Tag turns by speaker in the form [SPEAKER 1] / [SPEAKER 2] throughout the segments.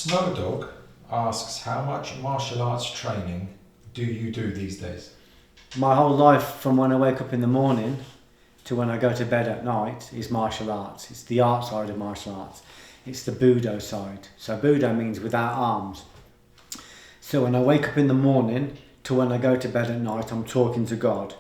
[SPEAKER 1] Snowdog asks, how much martial arts training do you do these days?
[SPEAKER 2] My whole life, from when I wake up in the morning to when I go to bed at night, is martial arts. It's the art side of martial arts. It's the Budo side. So Budo means without arms. So when I wake up in the morning to when I go to bed at night, I'm talking to God.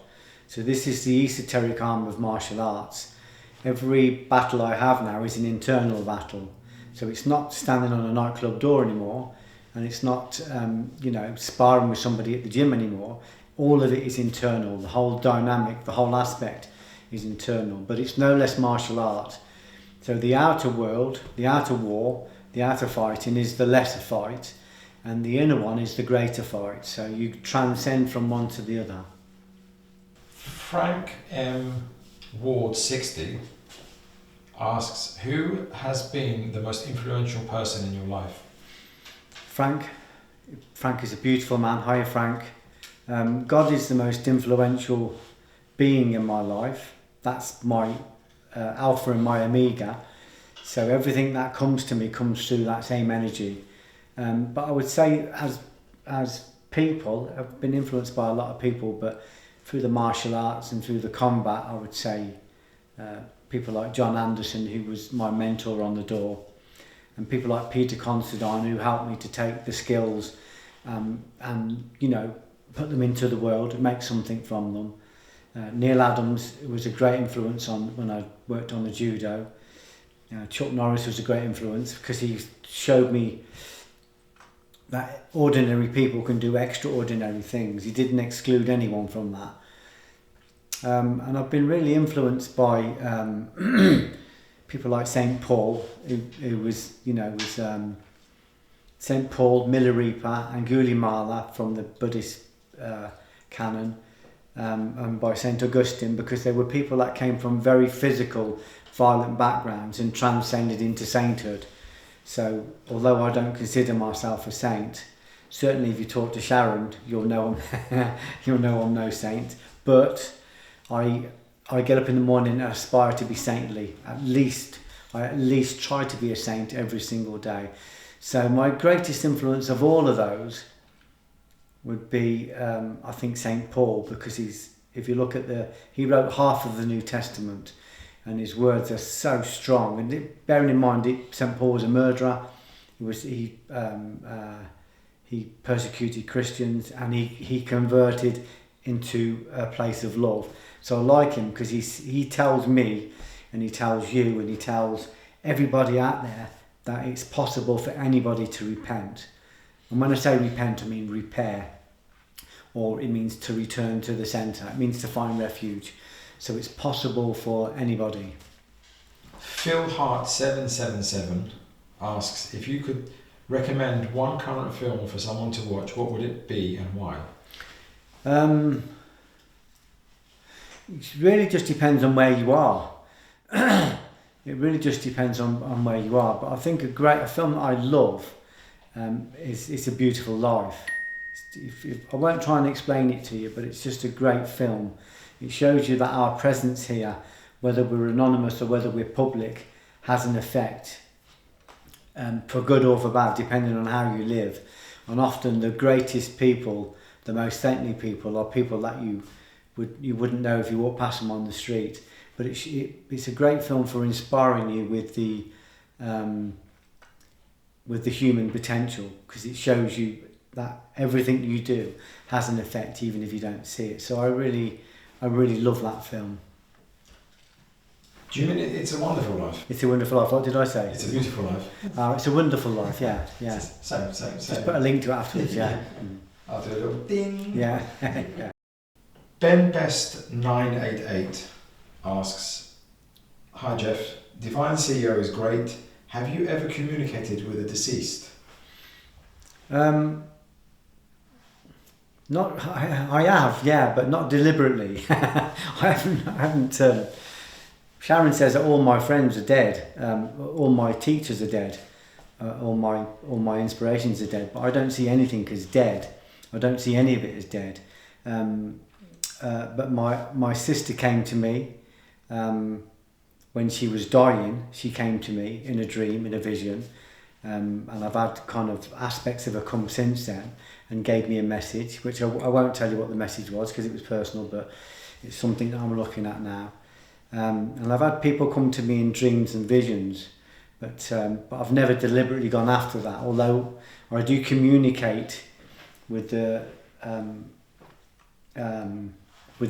[SPEAKER 2] So this is the esoteric arm of martial arts. Every battle I have now is an internal battle. So it's not standing on a nightclub door anymore, and it's not, sparring with somebody at the gym anymore. All of it is internal. The whole dynamic, the whole aspect is internal, but it's no less martial art. So the outer world, the outer war, the outer fighting is the lesser fight, and the inner one is the greater fight. So you transcend from one to the other.
[SPEAKER 1] Frank M. Ward 60 asks, who has been the most influential person in your life?
[SPEAKER 2] Frank is a beautiful man. Hiya, Frank. God is the most influential being in my life. That's my alpha and my omega. So everything that comes to me comes through that same energy. But I would say as people, I've been influenced by a lot of people, but through the martial arts and through the combat, I would say people like John Anderson, who was my mentor on the door, and people like Peter Considine, who helped me to take the skills and put them into the world and make something from them. Neil Adams was a great influence on when I worked on the judo. Chuck Norris was a great influence because he showed me that ordinary people can do extraordinary things. He didn't exclude anyone from that. And I've been really influenced by people like St. Paul, who was St. Paul, Milarepa, and Angulimala from the Buddhist canon, and by St. Augustine, because they were people that came from very physical, violent backgrounds and transcended into sainthood. So although I don't consider myself a saint, certainly if you talk to Sharon, you'll know I'm no saint, but I get up in the morning and aspire to be saintly. I at least try to be a saint every single day. So my greatest influence of all of those would be, I think, St. Paul, because if you look at he wrote half of the New Testament, and his words are so strong. And bearing in mind, St. Paul was a murderer. He persecuted Christians, and he converted into a place of love. So I like him because he tells me, and he tells you, and he tells everybody out there that it's possible for anybody to repent. And when I say repent, I mean repair, or it means to return to the centre. It means to find refuge. So it's possible for anybody.
[SPEAKER 1] Phil Hart 777 asks, if you could recommend one current film for someone to watch, what would it be and why?
[SPEAKER 2] It really just depends on where you are. It really just depends on where you are. But I think a film that I love is It's a Beautiful Life. I won't try and explain it to you, but it's just a great film. It shows you that our presence here, whether we're anonymous or whether we're public, has an effect, for good or for bad, depending on how you live. And often the greatest people, the most saintly people, are people that you wouldn't know if you walked past them on the street. But it's a great film for inspiring you with the human potential, because it shows you that everything you do has an effect, even if you don't see it. So I really love that film.
[SPEAKER 1] Do you mean It's a Wonderful Life?
[SPEAKER 2] It's a Wonderful Life. What did I say?
[SPEAKER 1] It's a Beautiful Life.
[SPEAKER 2] It's a Wonderful Life. Yeah.
[SPEAKER 1] Same.
[SPEAKER 2] Just put a link to it afterwards. Yeah.
[SPEAKER 1] I'll do a little ding.
[SPEAKER 2] Yeah. Yeah.
[SPEAKER 1] Ben Best 988 asks, hi Geoff, Divine CEO is great. Have you ever communicated with a deceased?
[SPEAKER 2] I have, yeah, but not deliberately. I haven't. Sharon says that all my friends are dead, all my teachers are dead, all my inspirations are dead, but I don't see anything as dead. I don't see any of it as dead. But my sister came to me when she was dying. She came to me in a dream, in a vision, And I've had kind of aspects of her come since then and gave me a message, which I won't tell you what the message was because it was personal, but it's something that I'm looking at now. And I've had people come to me in dreams and visions, but I've never deliberately gone after that, although I do communicate with the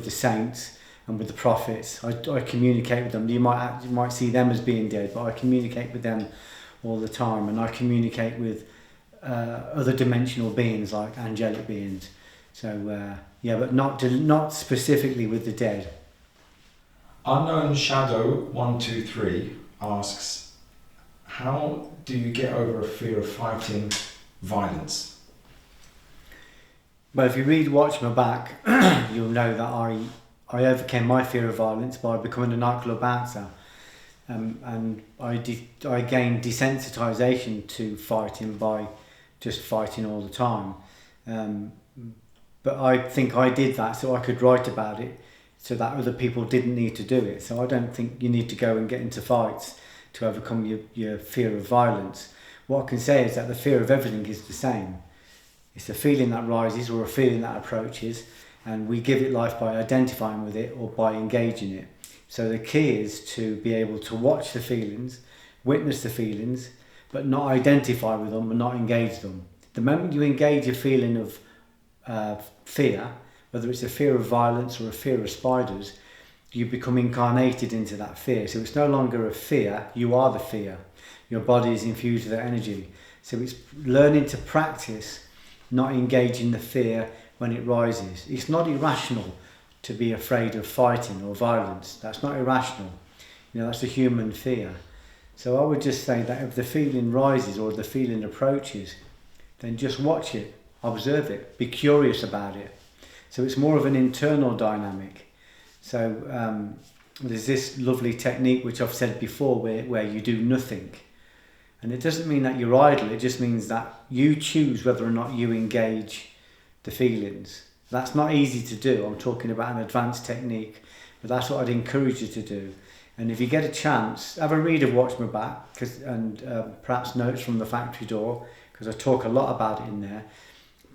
[SPEAKER 2] saints and with the prophets. I communicate with them. You might see them as being dead, but I communicate with them all the time, and I communicate with other dimensional beings like angelic beings. So but not specifically with the dead.
[SPEAKER 1] Unknown Shadow 123 asks, how do you get over a fear of fighting violence?
[SPEAKER 2] Well, if you read Watch My Back, you'll know that I overcame my fear of violence by becoming a nightclub bouncer. And I gained desensitization to fighting by just fighting all the time. But I think I did that so I could write about it, so that other people didn't need to do it. So I don't think you need to go and get into fights to overcome your fear of violence. What I can say is that the fear of everything is the same. It's a feeling that rises or a feeling that approaches, and we give it life by identifying with it or by engaging it. So the key is to be able to watch the feelings, witness the feelings, but not identify with them and not engage them. The moment you engage a feeling of fear, whether it's a fear of violence or a fear of spiders, you become incarnated into that fear. So it's no longer a fear, you are the fear. Your body is infused with that energy. So it's learning to practice not engaging the fear when it rises. It's not irrational to be afraid of fighting or violence. That's not irrational. That's a human fear. So I would just say that if the feeling rises or the feeling approaches, then just watch it, observe it, be curious about it. So it's more of an internal dynamic. So there's this lovely technique which I've said before where you do nothing. And it doesn't mean that you're idle, it just means that you choose whether or not you engage the feelings. That's not easy to do. I'm talking about an advanced technique, but that's what I'd encourage you to do. And if you get a chance, have a read of Watch My Back and perhaps notes from the factory door, because I talk a lot about it in there.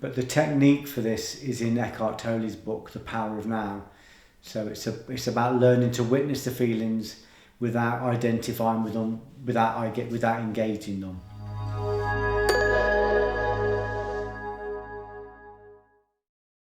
[SPEAKER 2] But the technique for this is in Eckhart Tolle's book, The Power of Now. So it's about learning to witness the feelings without identifying with them, without engaging them.